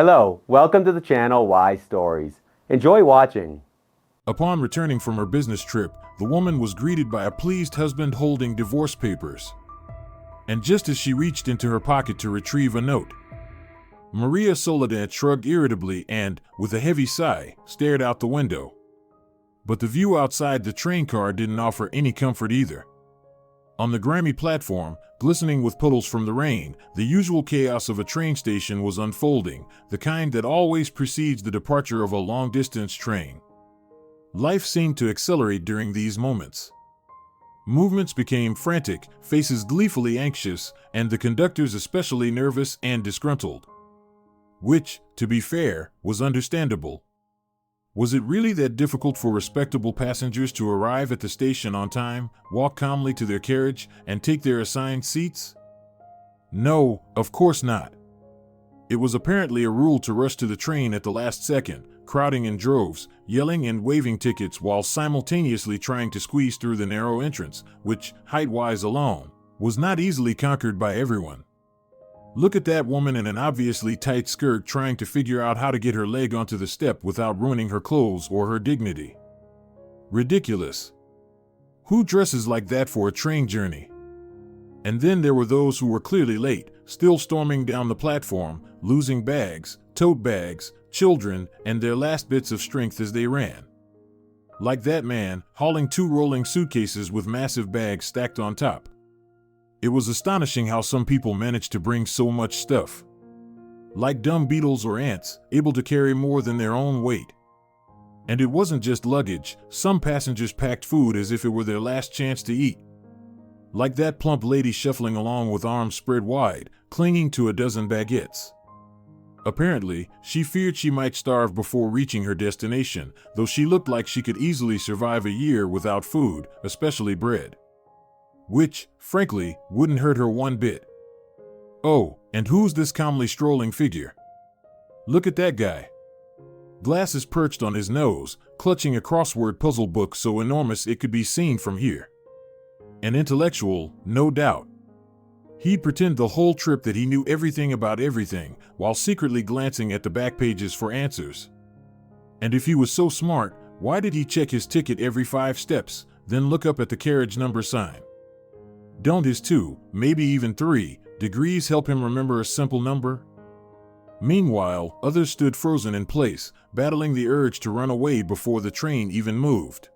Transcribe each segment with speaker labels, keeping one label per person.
Speaker 1: Hello, welcome to the channel Why Stories. Enjoy watching.
Speaker 2: Upon returning from her business trip, the woman was greeted by a pleased husband holding divorce papers. And just as she reached into her pocket to retrieve a note, Maria Soladad shrugged irritably and, with a heavy sigh, stared out the window. But the view outside the train car didn't offer any comfort either. On the grimy platform, glistening with puddles from the rain, the usual chaos of a train station was unfolding, the kind that always precedes the departure of a long-distance train. Life seemed to accelerate during these moments. Movements became frantic, faces gleefully anxious, and the conductors especially nervous and disgruntled. Which, to be fair, was understandable. Was it really that difficult for respectable passengers to arrive at the station on time, walk calmly to their carriage, and take their assigned seats? No, of course not. It was apparently a rule to rush to the train at the last second, crowding in droves, yelling and waving tickets while simultaneously trying to squeeze through the narrow entrance, which, height-wise alone, was not easily conquered by everyone. Look at that woman in an obviously tight skirt trying to figure out how to get her leg onto the step without ruining her clothes or her dignity. Ridiculous. Who dresses like that for a train journey? And then there were those who were clearly late, still storming down the platform, losing bags, tote bags, children, and their last bits of strength as they ran. Like that man, hauling 2 rolling suitcases with massive bags stacked on top. It was astonishing how some people managed to bring so much stuff. Like dumb beetles or ants, able to carry more than their own weight. And it wasn't just luggage, some passengers packed food as if it were their last chance to eat. Like that plump lady shuffling along with arms spread wide, clinging to a dozen baguettes. Apparently, she feared she might starve before reaching her destination, though she looked like she could easily survive a year without food, especially bread. Which, frankly, wouldn't hurt her one bit. Oh, and who's this calmly strolling figure? Look at that guy. Glasses perched on his nose, clutching a crossword puzzle book so enormous it could be seen from here. An intellectual, no doubt. He'd pretend the whole trip that he knew everything about everything, while secretly glancing at the back pages for answers. And if he was so smart, why did he check his ticket every 5 steps, then look up at the carriage number sign? Don't his 2, maybe even 3, degrees help him remember a simple number? Meanwhile, others stood frozen in place, battling the urge to run away before the train even moved.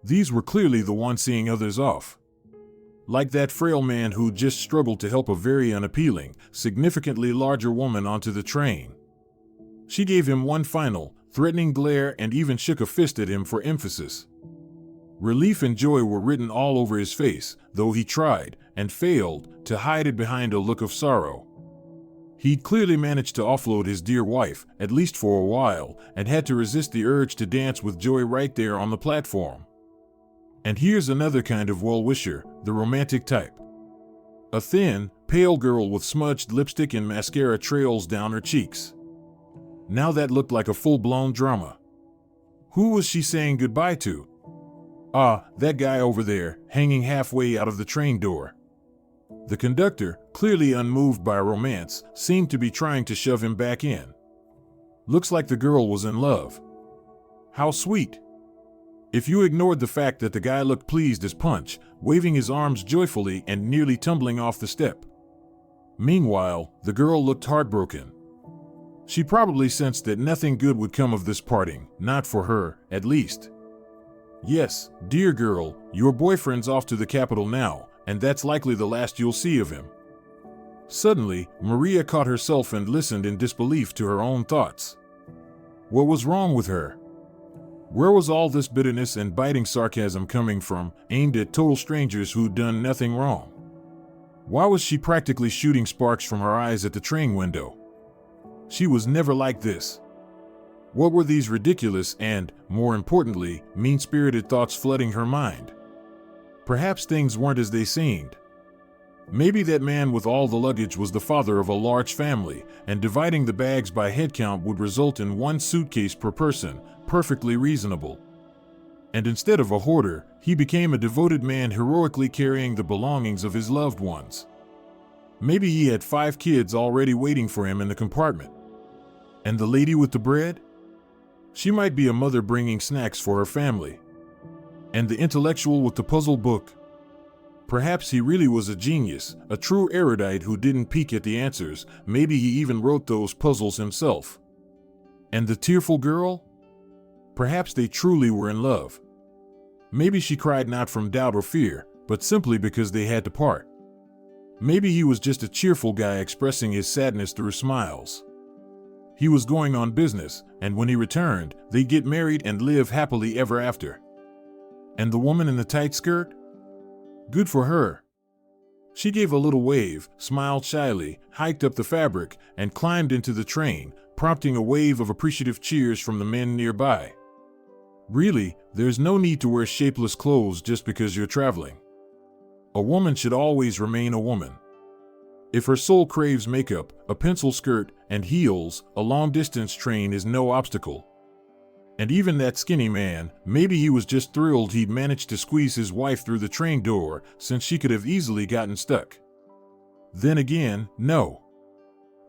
Speaker 2: These were clearly the ones seeing others off. Like that frail man who just struggled to help a very unappealing, significantly larger woman onto the train. She gave him one final, threatening glare and even shook a fist at him for emphasis. Relief and joy were written all over his face, though he tried, and failed, to hide it behind a look of sorrow. He'd clearly managed to offload his dear wife, at least for a while, and had to resist the urge to dance with joy right there on the platform. And here's another kind of well-wisher, the romantic type. A thin, pale girl with smudged lipstick and mascara trails down her cheeks. Now that looked like a full-blown drama. Who was she saying goodbye to? Ah, that guy over there, hanging halfway out of the train door. The conductor, clearly unmoved by romance, seemed to be trying to shove him back in. Looks like the girl was in love. How sweet. If you ignored the fact that the guy looked pleased as punch, waving his arms joyfully and nearly tumbling off the step. Meanwhile, the girl looked heartbroken. She probably sensed that nothing good would come of this parting, not for her, at least. Yes, dear girl, your boyfriend's off to the capital now, and that's likely the last you'll see of him. Suddenly, Maria caught herself and listened in disbelief to her own thoughts. What was wrong with her? Where was all this bitterness and biting sarcasm coming from, aimed at total strangers who'd done nothing wrong? Why was she practically shooting sparks from her eyes at the train window? She was never like this. What were these ridiculous and, more importantly, mean-spirited thoughts flooding her mind? Perhaps things weren't as they seemed. Maybe that man with all the luggage was the father of a large family, and dividing the bags by head count would result in 1 suitcase per person, perfectly reasonable. And instead of a hoarder, he became a devoted man heroically carrying the belongings of his loved ones. Maybe he had 5 kids already waiting for him in the compartment. And the lady with the bread? She might be a mother bringing snacks for her family. And the intellectual with the puzzle book? Perhaps he really was a genius, a true erudite who didn't peek at the answers. Maybe he even wrote those puzzles himself. And the tearful girl? Perhaps they truly were in love. Maybe she cried not from doubt or fear, but simply because they had to part. Maybe he was just a cheerful guy expressing his sadness through smiles. He was going on business, and when he returned, they'd get married and live happily ever after. And the woman in the tight skirt? Good for her. She gave a little wave, smiled shyly, hiked up the fabric, and climbed into the train, prompting a wave of appreciative cheers from the men nearby. Really, there's no need to wear shapeless clothes just because you're traveling. A woman should always remain a woman. If her soul craves makeup, a pencil skirt, and heels, a long-distance train is no obstacle. And even that skinny man, maybe he was just thrilled he'd managed to squeeze his wife through the train door, since she could have easily gotten stuck. Then again, no.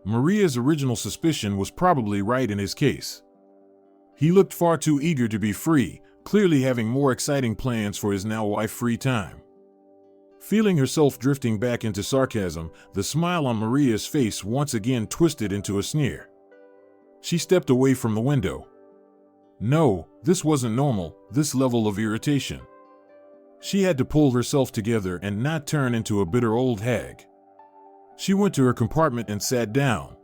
Speaker 2: Maria's original suspicion was probably right in his case. He looked far too eager to be free, clearly having more exciting plans for his now-wife free time. Feeling herself drifting back into sarcasm, the smile on Maria's face once again twisted into a sneer. She stepped away from the window. No, this wasn't normal, this level of irritation. She had to pull herself together and not turn into a bitter old hag. She went to her compartment and sat down.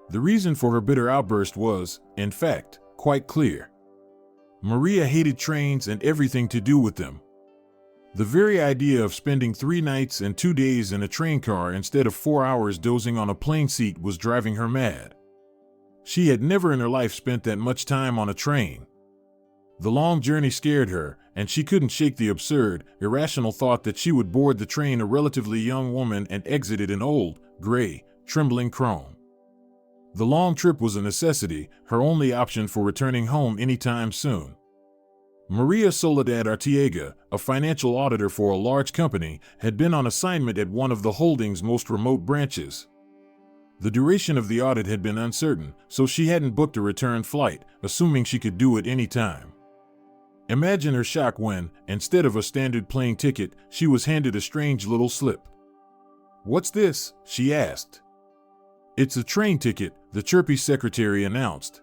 Speaker 2: The reason for her bitter outburst was, in fact, quite clear. Maria hated trains and everything to do with them. The very idea of spending 3 nights and 2 days in a train car instead of 4 hours dozing on a plane seat was driving her mad. She had never in her life spent that much time on a train. The long journey scared her, and she couldn't shake the absurd, irrational thought that she would board the train a relatively young woman and exit it an old, gray, trembling crone. The long trip was a necessity, her only option for returning home anytime soon. Maria Soladad Artiega, a financial auditor for a large company, had been on assignment at one of the holding's most remote branches. The duration of the audit had been uncertain, so she hadn't booked a return flight, assuming she could do it any time. Imagine her shock when, instead of a standard plane ticket, she was handed a strange little slip. "What's this?" she asked. "It's a train ticket," the chirpy secretary announced.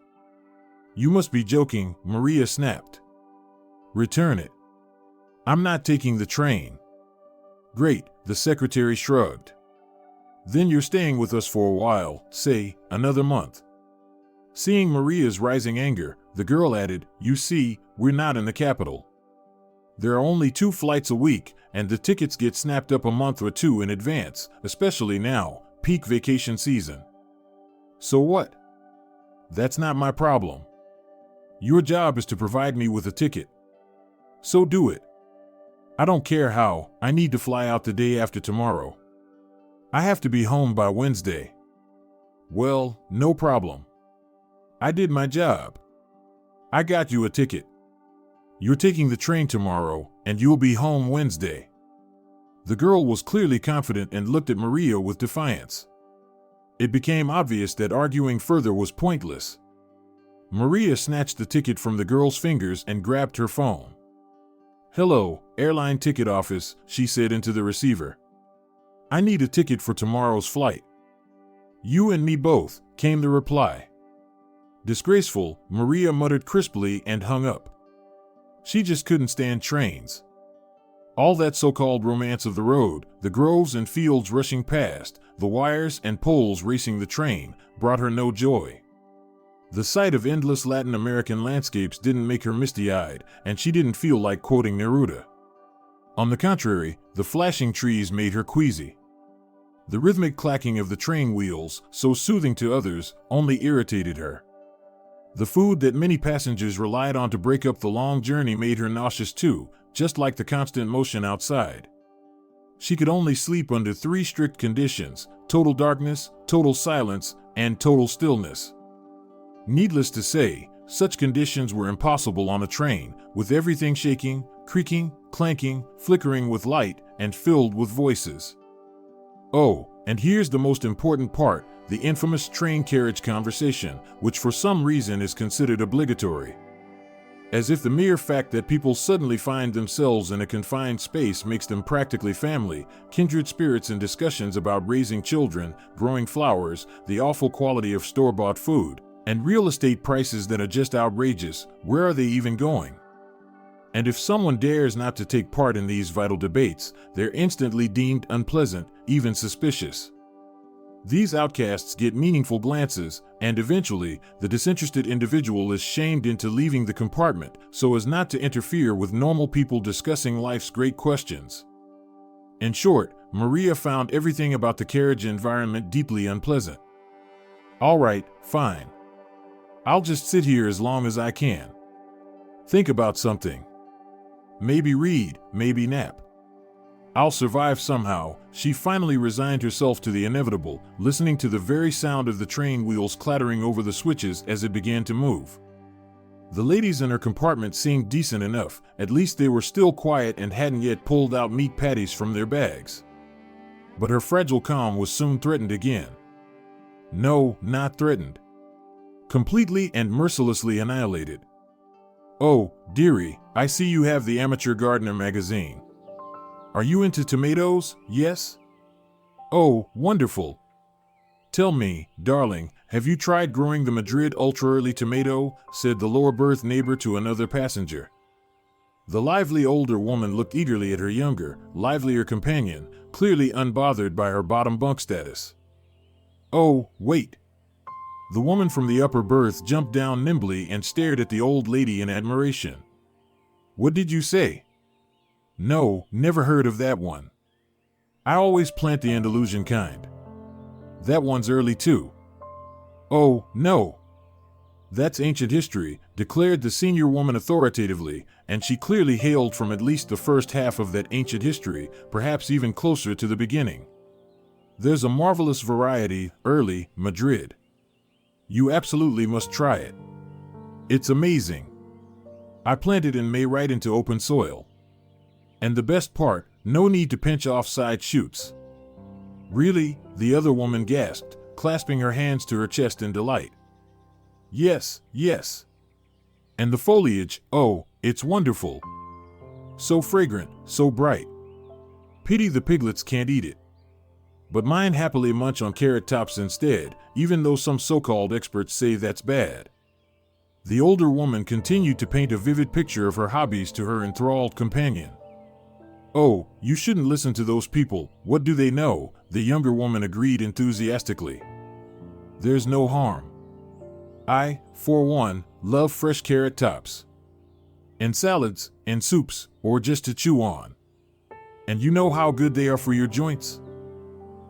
Speaker 2: "You must be joking," Maria snapped. "Return it." "I'm not taking the train." "Great," the secretary shrugged. "Then you're staying with us for a while, say, another month." Seeing Maria's rising anger, the girl added, "You see, we're not in the capital. There are only 2 flights a week, and the tickets get snapped up a month or 2 in advance, especially now, peak vacation season." "So what?" "That's not my problem. Your job is to provide me with a ticket. So do it. I don't care how, I need to fly out the day after tomorrow. I have to be home by Wednesday." "Well, no problem. I did my job. I got you a ticket. You're taking the train tomorrow, and you'll be home Wednesday." The girl was clearly confident and looked at Maria with defiance. It became obvious that arguing further was pointless. Maria snatched the ticket from the girl's fingers and grabbed her phone. "Hello, airline ticket office," she said into the receiver. "I need a ticket for tomorrow's flight." "You and me both," came the reply. Disgraceful, Maria muttered crisply and hung up. She just couldn't stand trains. All that so-called romance of the road, the groves and fields rushing past, the wires and poles racing the train, brought her no joy. The sight of endless Latin American landscapes didn't make her misty-eyed, and she didn't feel like quoting Neruda. On the contrary, the flashing trees made her queasy. The rhythmic clacking of the train wheels, so soothing to others, only irritated her. The food that many passengers relied on to break up the long journey made her nauseous too, just like the constant motion outside. She could only sleep under 3 strict conditions: total darkness, total silence, and total stillness. Needless to say, such conditions were impossible on a train, with everything shaking, creaking, clanking, flickering with light, and filled with voices. Oh, and here's the most important part, the infamous train carriage conversation, which for some reason is considered obligatory. As if the mere fact that people suddenly find themselves in a confined space makes them practically family, kindred spirits in discussions about raising children, growing flowers, the awful quality of store-bought food, and real estate prices that are just outrageous. Where are they even going? And if someone dares not to take part in these vital debates, they're instantly deemed unpleasant, even suspicious. These outcasts get meaningful glances, and eventually, the disinterested individual is shamed into leaving the compartment so as not to interfere with normal people discussing life's great questions. In short, Maria found everything about the carriage environment deeply unpleasant. All right, fine. I'll just sit here as long as I can. Think about something. Maybe read, maybe nap. I'll survive somehow. She finally resigned herself to the inevitable, listening to the very sound of the train wheels clattering over the switches as it began to move. The ladies in her compartment seemed decent enough, at least they were still quiet and hadn't yet pulled out meat patties from their bags. But her fragile calm was soon threatened again. No, not threatened. Completely and mercilessly annihilated. Oh, dearie, I see you have the Amateur Gardener magazine. Are you into tomatoes? Yes? Oh, wonderful. Tell me, darling, have you tried growing the Madrid ultra-early tomato? Said the lower berth neighbor to another passenger. The lively older woman looked eagerly at her younger, livelier companion, clearly unbothered by her bottom bunk status. Oh, wait. The woman from the upper berth jumped down nimbly and stared at the old lady in admiration. What did you say? No, never heard of that one. I always plant the Andalusian kind. That one's early too. Oh, no. That's ancient history, declared the senior woman authoritatively, and she clearly hailed from at least the first half of that ancient history, perhaps even closer to the beginning. There's a marvelous variety, early, Madrid. You absolutely must try it. It's amazing. I planted in May right into open soil. And the best part, no need to pinch off side shoots. Really? The other woman gasped, clasping her hands to her chest in delight. Yes, yes. And the foliage, oh, it's wonderful. So fragrant, so bright. Pity the piglets can't eat it. But mine happily munch on carrot tops instead, even though some so-called experts say that's bad. The older woman continued to paint a vivid picture of her hobbies to her enthralled companion. Oh, you shouldn't listen to those people, what do they know? The younger woman agreed enthusiastically. There's no harm. I, for one, love fresh carrot tops. In salads, in soups, or just to chew on. And you know how good they are for your joints?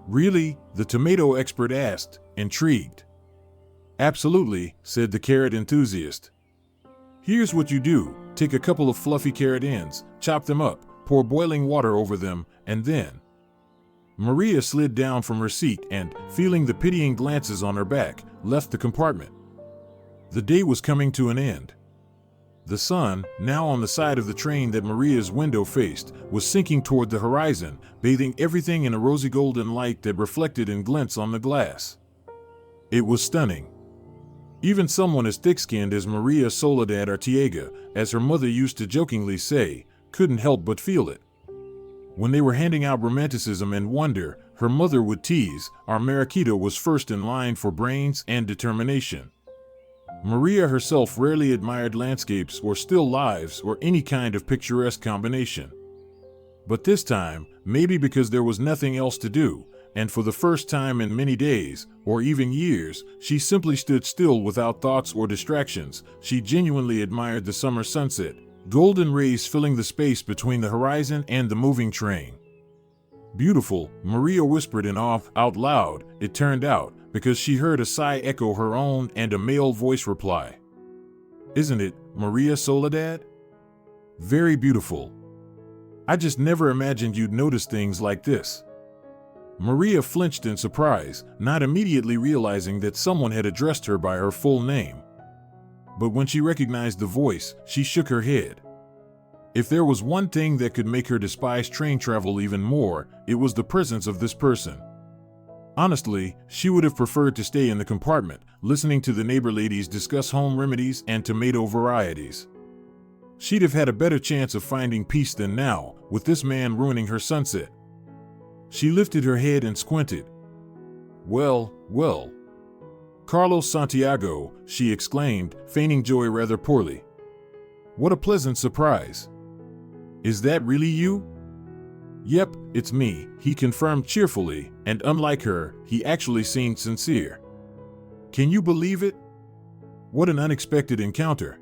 Speaker 2: Really? The tomato expert asked, intrigued. Absolutely, said the carrot enthusiast. Here's what you do, take a couple of fluffy carrot ends, chop them up, pour boiling water over them, and then... Maria slid down from her seat and, feeling the pitying glances on her back, left the compartment. The day was coming to an end. The sun, now on the side of the train that Maria's window faced, was sinking toward the horizon, bathing everything in a rosy golden light that reflected in glints on the glass. It was stunning. Even someone as thick-skinned as Maria Soladad Artiega, as her mother used to jokingly say, couldn't help but feel it. When they were handing out romanticism and wonder, her mother would tease, our Mariquita was first in line for brains and determination. Maria herself rarely admired landscapes or still lives or any kind of picturesque combination. But this time, maybe because there was nothing else to do, and for the first time in many days, or even years, she simply stood still without thoughts or distractions. She genuinely admired the summer sunset, golden rays filling the space between the horizon and the moving train. Beautiful, Maria whispered in awe out loud, it turned out, because she heard a sigh echo her own and a male voice reply. Isn't it, Maria Soladad? Very beautiful. I just never imagined you'd notice things like this. Maria flinched in surprise, not immediately realizing that someone had addressed her by her full name. But when she recognized the voice, she shook her head. If there was one thing that could make her despise train travel even more, it was the presence of this person. Honestly, she would have preferred to stay in the compartment, listening to the neighbor ladies discuss home remedies and tomato varieties. She'd have had a better chance of finding peace than now, with this man ruining her sunset. She lifted her head and squinted. Well, well. Carlos Santiago, she exclaimed, feigning joy rather poorly. What a pleasant surprise. Is that really you? Yep, it's me, he confirmed cheerfully, and unlike her, he actually seemed sincere. Can you believe it? What an unexpected encounter.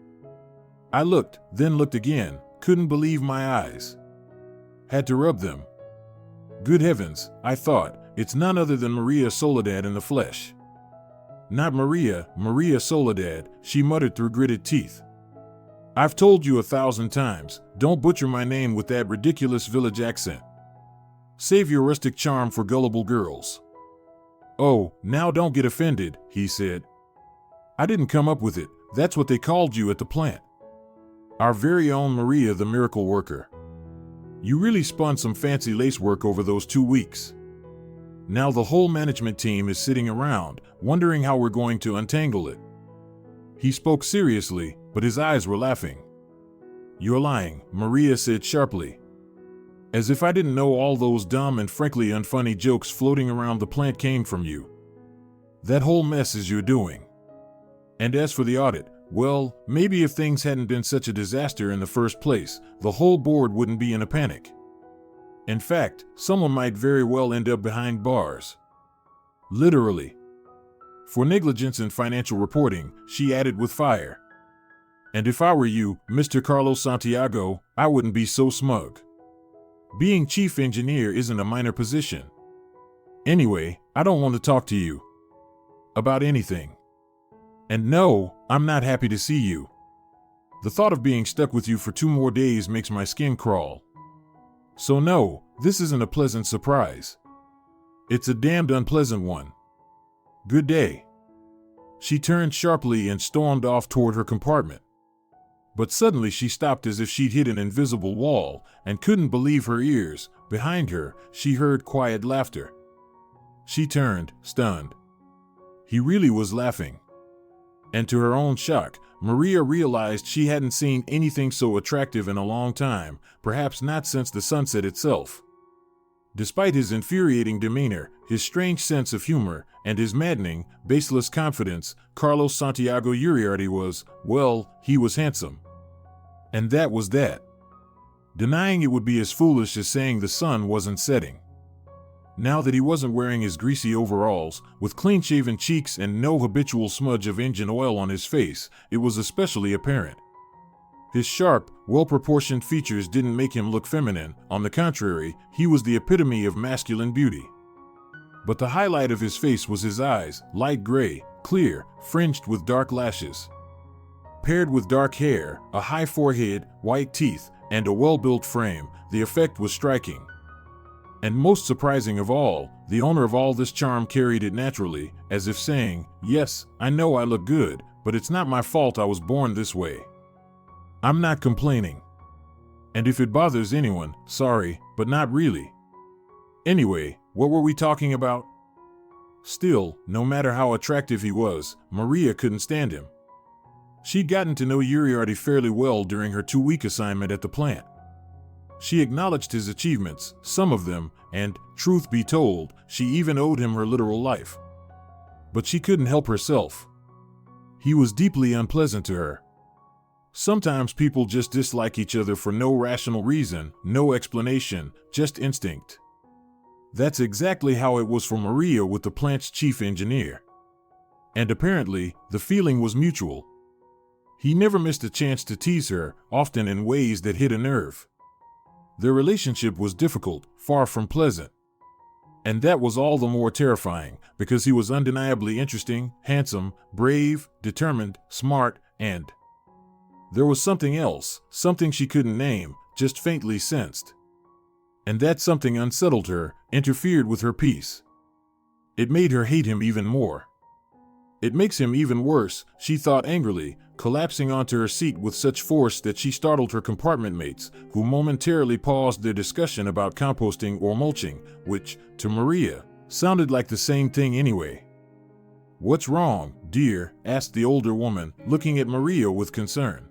Speaker 2: I looked, then looked again, couldn't believe my eyes. Had to rub them. Good heavens, I thought, it's none other than Maria Soladad in the flesh. Not Maria, Maria Soladad, she muttered through gritted teeth. I've told you 1,000 times, don't butcher my name with that ridiculous village accent. Save your rustic charm for gullible girls. Oh, now don't get offended, he said. I didn't come up with it, that's what they called you at the plant. Our very own Maria the miracle worker. You really spun some fancy lace work over those 2 weeks. Now the whole management team is sitting around, wondering how we're going to untangle it. He spoke seriously, but his eyes were laughing. You're lying, Maria said sharply. As if I didn't know all those dumb and frankly unfunny jokes floating around the plant came from you. That whole mess is your doing. And as for the audit, well, maybe if things hadn't been such a disaster in the first place, the whole board wouldn't be in a panic. In fact, someone might very well end up behind bars. Literally. For negligence in financial reporting, she added with fire. And if I were you, Mr. Carlos Santiago, I wouldn't be so smug. Being chief engineer isn't a minor position. Anyway, I don't want to talk to you about anything. And no, I'm not happy to see you. The thought of being stuck with you for 2 more days makes my skin crawl. So no, this isn't a pleasant surprise. It's a damned unpleasant one. Good day. She turned sharply and stormed off toward her compartment. But suddenly she stopped as if she'd hit an invisible wall and couldn't believe her ears. Behind her, she heard quiet laughter. She turned, stunned. He really was laughing. And to her own shock, Maria realized she hadn't seen anything so attractive in a long time, perhaps not since the sunset itself. Despite his infuriating demeanor, his strange sense of humor, and his maddening, baseless confidence, Carlos Santiago Yuriardi was, well, he was handsome. And that was that. Denying it would be as foolish as saying the sun wasn't setting. Now that he wasn't wearing his greasy overalls, with clean-shaven cheeks and no habitual smudge of engine oil on his face, it was especially apparent. His sharp, well-proportioned features didn't make him look feminine. On the contrary, he was the epitome of masculine beauty. But the highlight of his face was his eyes, light gray, clear, fringed with dark lashes. Paired with dark hair, a high forehead, white teeth, and a well-built frame, the effect was striking. And most surprising of all, the owner of all this charm carried it naturally, as if saying, yes, I know I look good, but it's not my fault I was born this way. I'm not complaining. And if it bothers anyone, sorry, but not really. Anyway, what were we talking about? Still, no matter how attractive he was, Maria couldn't stand him. She'd gotten to know Yuriardi fairly well during her 2-week assignment at the plant. She acknowledged his achievements, some of them, and, truth be told, she even owed him her literal life. But she couldn't help herself. He was deeply unpleasant to her. Sometimes people just dislike each other for no rational reason, no explanation, just instinct. That's exactly how it was for Maria with the plant's chief engineer. And apparently, the feeling was mutual. He never missed a chance to tease her, often in ways that hit a nerve. Their relationship was difficult, far from pleasant. And that was all the more terrifying, because he was undeniably interesting, handsome, brave, determined, smart, and there was something else, something she couldn't name, just faintly sensed. And that something unsettled her, interfered with her peace. It made her hate him even more. It makes him even worse, she thought angrily, collapsing onto her seat with such force that she startled her compartment mates, who momentarily paused their discussion about composting or mulching, which, to Maria, Sounded like the same thing anyway. What's wrong, dear? Asked the older woman, looking at Maria with concern.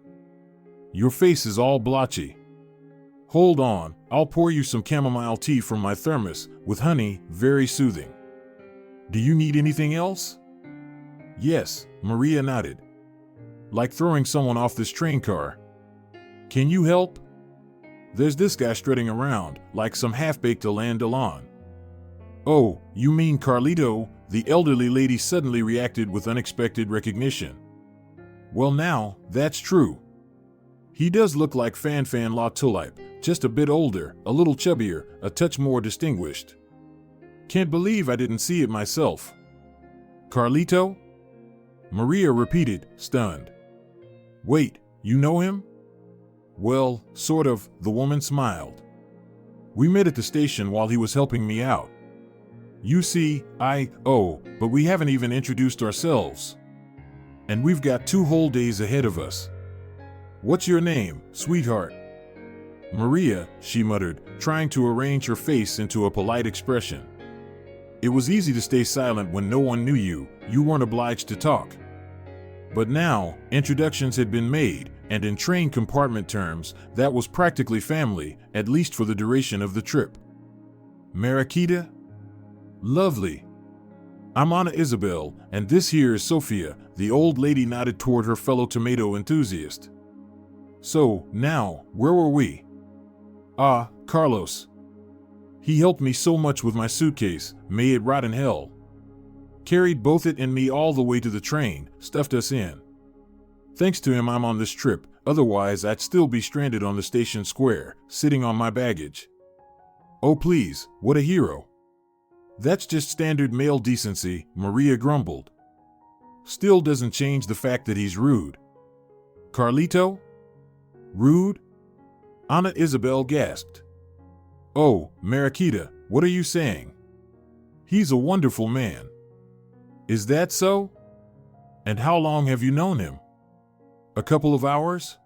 Speaker 2: Your face is all blotchy. Hold on, I'll pour you some chamomile tea from my thermos, with honey, very soothing. Do you need anything else? Yes, Maria nodded. Like throwing someone off this train car. Can you help? There's this guy strutting around, like some half-baked Alain Delon. Oh, you mean Carlito? The elderly lady suddenly reacted with unexpected recognition. Well now, that's true. He does look like Fan La Tulipe, just a bit older, a little chubbier, a touch more distinguished. Can't believe I didn't see it myself. Carlito? Maria repeated, stunned. Wait, you know him? Well, sort of, the woman smiled. We met at the station while he was helping me out. You see, but we haven't even introduced ourselves. And we've got 2 whole days ahead of us. What's your name, sweetheart? Maria, she muttered, trying to arrange her face into a polite expression. It was easy to stay silent when no one knew you weren't obliged to talk. But now, introductions had been made, and in train compartment terms, that was practically family, at least for the duration of the trip. Mariquita? Lovely. I'm Anna Isabel, and this here is Sophia. The old lady nodded toward her fellow tomato enthusiast. So, now, where were we? Carlos. He helped me so much with my suitcase, may it rot in hell. Carried both it and me all the way to the train, stuffed us in. Thanks to him I'm on this trip, otherwise I'd still be stranded on the station square, sitting on my baggage. Oh please, what a hero. That's just standard male decency, Maria grumbled. Still doesn't change the fact that he's rude. Carlito? Rude? Anna Isabel gasped. Oh, Mariquita, what are you saying? He's a wonderful man. Is that so? And how long have you known him? A couple of hours?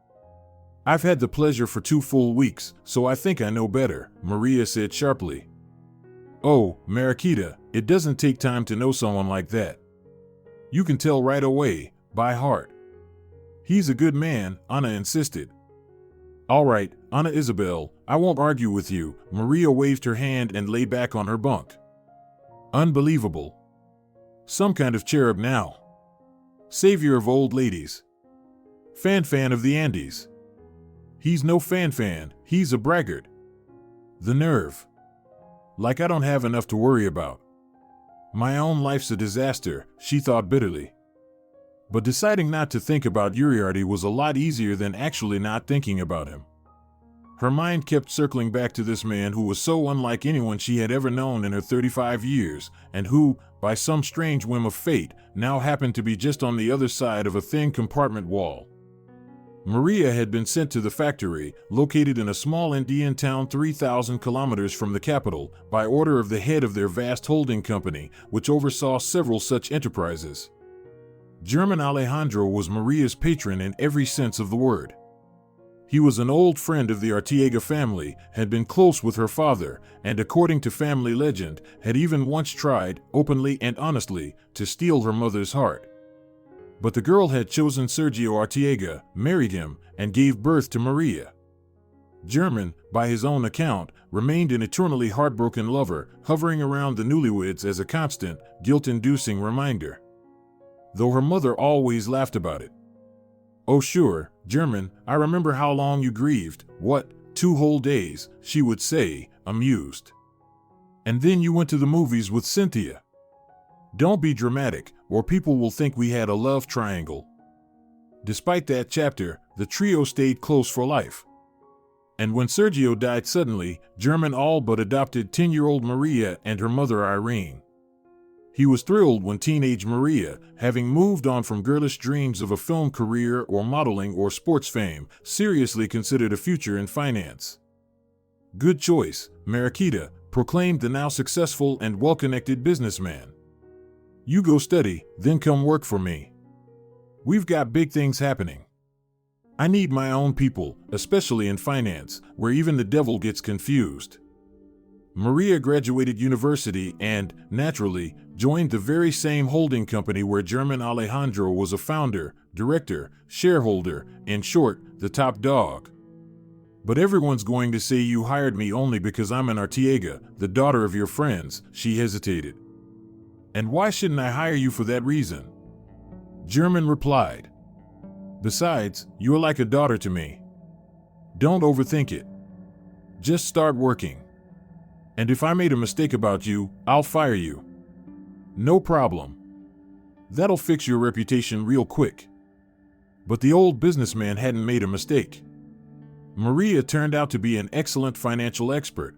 Speaker 2: I've had the pleasure for 2 full weeks, so I think I know better, Maria said sharply. Oh, Mariquita, it doesn't take time to know someone like that. You can tell right away, by heart. He's a good man, Anna insisted. All right, Anna Isabel, I won't argue with you. Maria waved her hand and lay back on her bunk. Unbelievable. Some kind of cherub now. Savior of old ladies. Fan of the Andes. He's no fan, he's a braggart. The nerve. Like I don't have enough to worry about. My own life's a disaster, she thought bitterly. But deciding not to think about Yuriardi was a lot easier than actually not thinking about him. Her mind kept circling back to this man who was so unlike anyone she had ever known in her 35 years, and who, by some strange whim of fate, now happened to be just on the other side of a thin compartment wall. Maria had been sent to the factory, located in a small Indian town 3,000 kilometers from the capital, by order of the head of their vast holding company, which oversaw several such enterprises. German Alejandro was Maria's patron in every sense of the word. He was an old friend of the Artiega family, had been close with her father, and according to family legend, had even once tried, openly and honestly, to steal her mother's heart. But the girl had chosen Sergio Artiega, married him, and gave birth to Maria. German, by his own account, remained an eternally heartbroken lover, hovering around the newlyweds as a constant, guilt-inducing reminder. Though her mother always laughed about it. Oh sure, German, I remember how long you grieved, what, 2 whole days, she would say, amused. And then you went to the movies with Cynthia. Don't be dramatic, or people will think we had a love triangle. Despite that chapter, the trio stayed close for life. And when Sergio died suddenly, German all but adopted 10-year-old Maria and her mother Irene. He was thrilled when teenage Maria, having moved on from girlish dreams of a film career or modeling or sports fame, seriously considered a future in finance. Good choice, Mariquita, proclaimed the now successful and well-connected businessman. You go study, then come work for me. We've got big things happening. I need my own people, especially in finance, where even the devil gets confused. Maria graduated university and, naturally, joined the very same holding company where German Alejandro was a founder, director, shareholder, in short, the top dog. But everyone's going to say you hired me only because I'm an Artiega, the daughter of your friends, she hesitated. And why shouldn't I hire you for that reason? German replied. Besides, you're like a daughter to me. Don't overthink it. Just start working. And if I made a mistake about you, I'll fire you. No problem. That'll fix your reputation real quick. But the old businessman hadn't made a mistake. Maria turned out to be an excellent financial expert.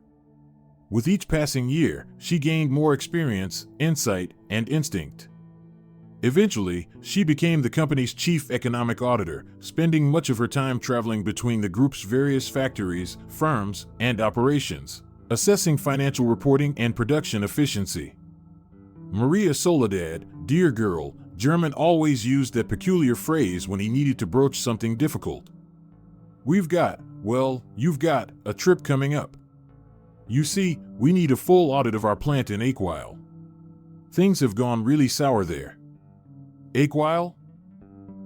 Speaker 2: With each passing year, she gained more experience, insight, and instinct. Eventually, she became the company's chief economic auditor, spending much of her time traveling between the group's various factories, firms, and operations, assessing financial reporting and production efficiency. Maria Soladad, dear girl, German always used that peculiar phrase when he needed to broach something difficult. You've got a trip coming up. You see, we need a full audit of our plant in Youll. Things have gone really sour there. Youll?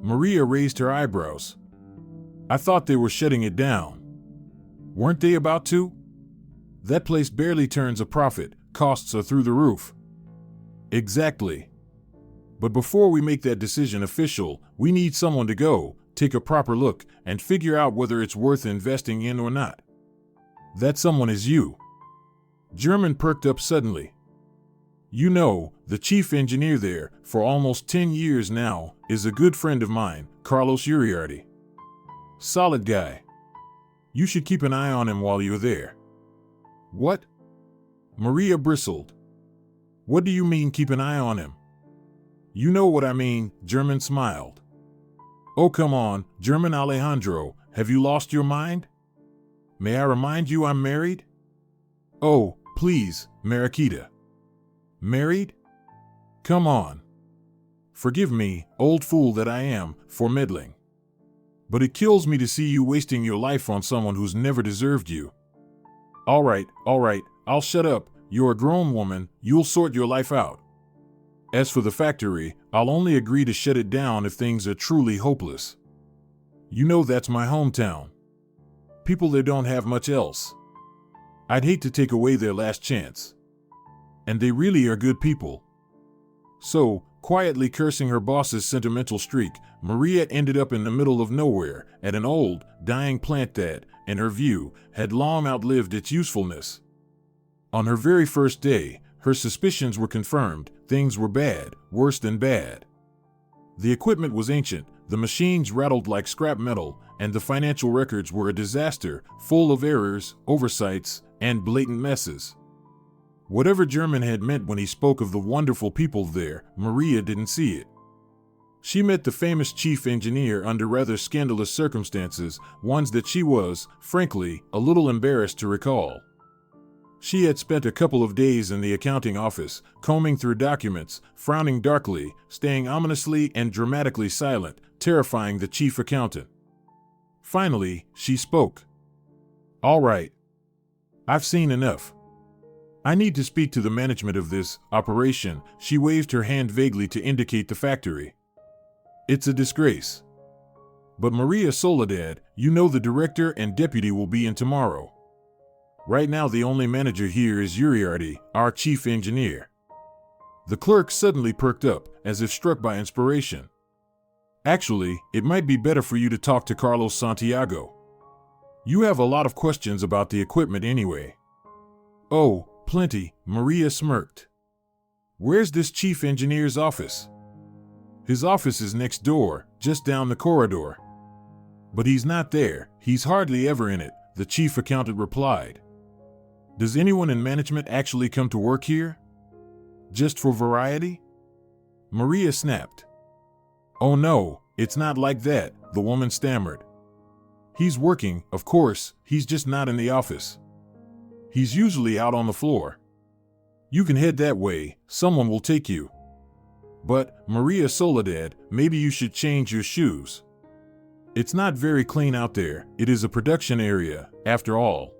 Speaker 2: Maria raised her eyebrows. I thought they were shutting it down. Weren't they about to? That place barely turns a profit, costs are through the roof. Exactly. But before we make that decision official, we need someone to go, take a proper look, and figure out whether it's worth investing in or not. That someone is you. German perked up suddenly. You know, the chief engineer there, for almost 10 years now, is a good friend of mine, Carlos Yuriardi. Solid guy. You should keep an eye on him while you're there. What? Maria bristled. What do you mean keep an eye on him? You know what I mean, German smiled. Oh come on, German Alejandro, have you lost your mind? May I remind you I'm married? Oh, please, Mariquita. Married? Come on. Forgive me, old fool that I am, for meddling. But it kills me to see you wasting your life on someone who's never deserved you. All right, I'll shut up. You're a grown woman, you'll sort your life out. As for the factory, I'll only agree to shut it down if things are truly hopeless. You know that's my hometown. People there don't have much else. I'd hate to take away their last chance. And they really are good people. So, quietly cursing her boss's sentimental streak, Maria ended up in the middle of nowhere, at an old, dying plant that, in her view, had long outlived its usefulness. On her very first day, her suspicions were confirmed. Things were bad, worse than bad. The equipment was ancient, the machines rattled like scrap metal, and the financial records were a disaster, full of errors, oversights, and blatant messes. Whatever German had meant when he spoke of the wonderful people there, Maria didn't see it. She met the famous chief engineer under rather scandalous circumstances, ones that she was, frankly, a little embarrassed to recall. She had spent a couple of days in the accounting office, combing through documents, frowning darkly, staying ominously and dramatically silent, terrifying the chief accountant. Finally, she spoke. All right. I've seen enough. I need to speak to the management of this operation. She waved her hand vaguely to indicate the factory. It's a disgrace. But Maria Soladad, you know the director and deputy will be in tomorrow. Right now the only manager here is Yuriardi, our chief engineer. The clerk suddenly perked up, as if struck by inspiration. Actually, it might be better for you to talk to Carlos Santiago. You have a lot of questions about the equipment anyway. Oh, plenty, Maria smirked. Where's this chief engineer's office? His office is next door, just down the corridor. But he's not there, he's hardly ever in it, the chief accountant replied. Does anyone in management actually come to work here? Just for variety? Maria snapped. Oh no, it's not like that, the woman stammered. He's working, of course, he's just not in the office. He's usually out on the floor. You can head that way, someone will take you. But, Maria Soladad, maybe you should change your shoes. It's not very clean out there, it is a production area, after all.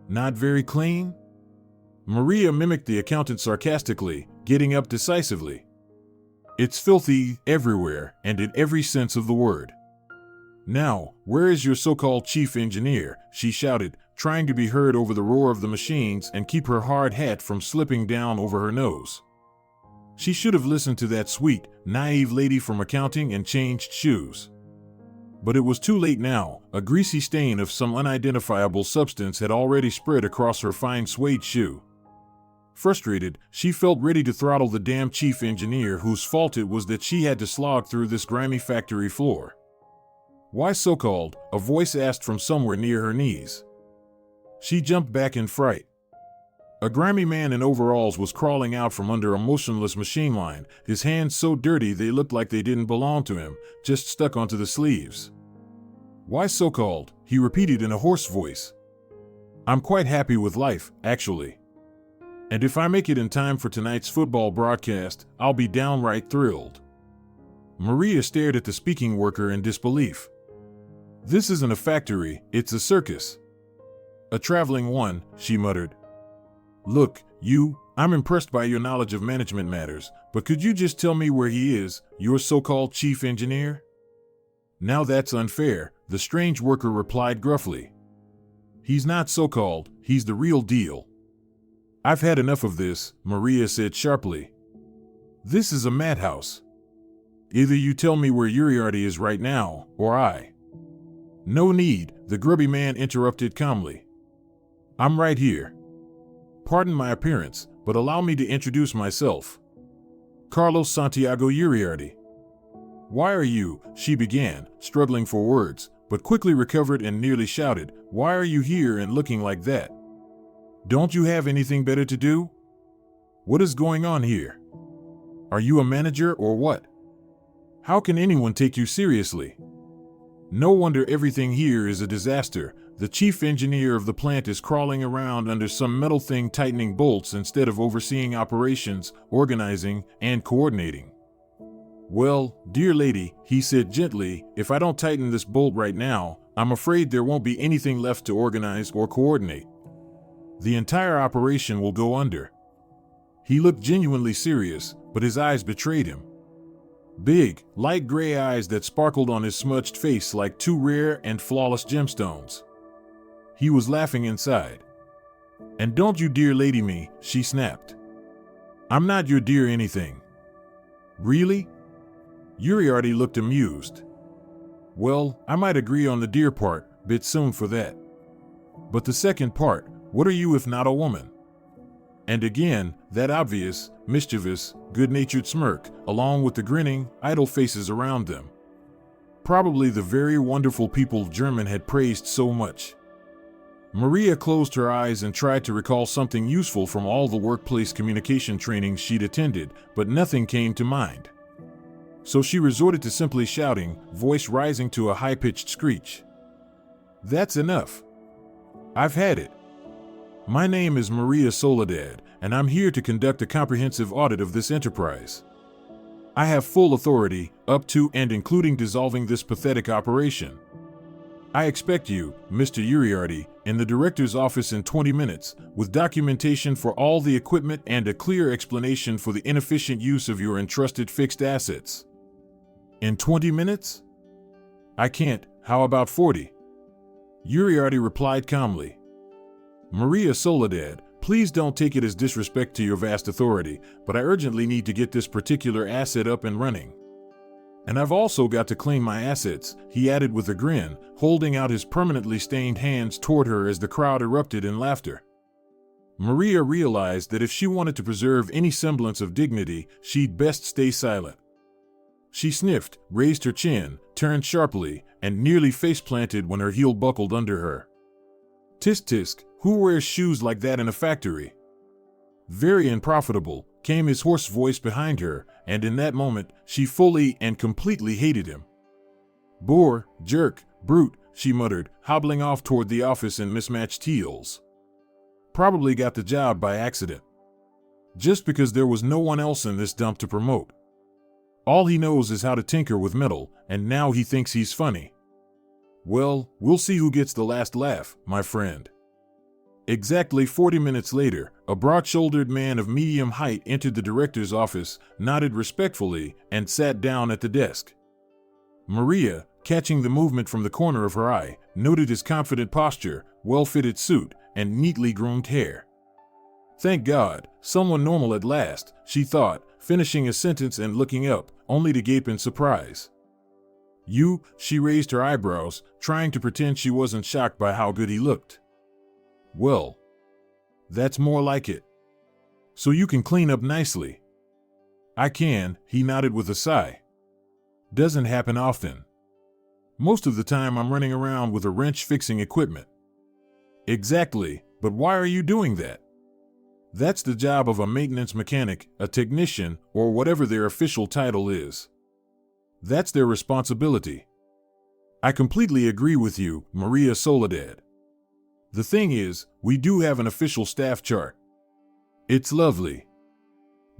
Speaker 2: Not very clean? Maria mimicked the accountant sarcastically, getting up decisively. It's filthy everywhere and in every sense of the word. Now, where is your so-called chief engineer? She shouted, trying to be heard over the roar of the machines and keep her hard hat from slipping down over her nose. She should have listened to that sweet, naive lady from accounting and changed shoes. But it was too late now. A greasy stain of some unidentifiable substance had already spread across her fine suede shoe. Frustrated, she felt ready to throttle the damn chief engineer whose fault it was that she had to slog through this grimy factory floor. Why so-called? A voice asked from somewhere near her knees. She jumped back in fright. A grimy man in overalls was crawling out from under a motionless machine line, his hands so dirty they looked like they didn't belong to him, just stuck onto the sleeves. Why so-called? He repeated in a hoarse voice. I'm quite happy with life, actually. And if I make it in time for tonight's football broadcast, I'll be downright thrilled. Maria stared at the speaking worker in disbelief. This isn't a factory, it's a circus. A traveling one, she muttered. Look, I'm impressed by your knowledge of management matters, but could you just tell me where he is, your so-called chief engineer? Now that's unfair, the strange worker replied gruffly. He's not so-called, he's the real deal. I've had enough of this, Maria said sharply. This is a madhouse. Either you tell me where Yuriardi is right now, or I. No need, the grubby man interrupted calmly. I'm right here. Pardon my appearance, but allow me to introduce myself. Carlos Santiago Yuriardi. Why are you, she began, struggling for words, but quickly recovered and nearly shouted, why are you here and looking like that? Don't you have anything better to do? What is going on here? Are you a manager or what? How can anyone take you seriously? No wonder everything here is a disaster. The chief engineer of the plant is crawling around under some metal thing tightening bolts instead of overseeing operations, organizing, and coordinating. Well, dear lady, he said gently, if I don't tighten this bolt right now, I'm afraid there won't be anything left to organize or coordinate. The entire operation will go under. He looked genuinely serious, but his eyes betrayed him. Big, light gray eyes that sparkled on his smudged face like two rare and flawless gemstones. He was laughing inside. And don't you dear lady me, she snapped. I'm not your dear anything. Really? Yuriardi looked amused. Well, I might agree on the dear part, bit soon for that. But the second part, what are you if not a woman? And again, that obvious, mischievous, good-natured smirk, along with the grinning, idle faces around them. Probably the very wonderful people German had praised so much. Maria closed her eyes and tried to recall something useful from all the workplace communication trainings she'd attended, but nothing came to mind. So she resorted to simply shouting, voice rising to a high-pitched screech. That's enough. I've had it. My name is Maria Soladad, and I'm here to conduct a comprehensive audit of this enterprise. I have full authority, up to and including dissolving this pathetic operation. I expect you, Mr. Yuriardi, in the director's office in 20 minutes, with documentation for all the equipment and a clear explanation for the inefficient use of your entrusted fixed assets. In 20 minutes? I can't, how about 40? Yuriardi replied calmly. Maria Soladad, please don't take it as disrespect to your vast authority, but I urgently need to get this particular asset up and running. And I've also got to claim my assets, he added with a grin, holding out his permanently stained hands toward her as the crowd erupted in laughter. Maria realized that if she wanted to preserve any semblance of dignity, she'd best stay silent. She sniffed, raised her chin, turned sharply, and nearly face-planted when her heel buckled under her. Tisk tisk, who wears shoes like that in a factory? Very unprofitable, came his hoarse voice behind her, and in that moment, she fully and completely hated him. Boor, jerk, brute, she muttered, hobbling off toward the office in mismatched heels. Probably got the job by accident. Just because there was no one else in this dump to promote. All he knows is how to tinker with metal, and now he thinks he's funny. Well, we'll see who gets the last laugh, my friend. Exactly 40 minutes later, a broad-shouldered man of medium height entered the director's office, nodded respectfully, and sat down at the desk. Maria, catching the movement from the corner of her eye, noted his confident posture, well-fitted suit, and neatly groomed hair. Thank God, someone normal at last, she thought, finishing a sentence and looking up, only to gape in surprise. You, she raised her eyebrows, trying to pretend she wasn't shocked by how good he looked. Well, that's more like it. So you can clean up nicely. I can, he nodded with a sigh. Doesn't happen often. Most of the time I'm running around with a wrench fixing equipment. Exactly, but why are you doing that? That's the job of a maintenance mechanic, a technician, or whatever their official title is. That's their responsibility. I completely agree with you, Maria Soladad. The thing is, we do have an official staff chart. It's lovely.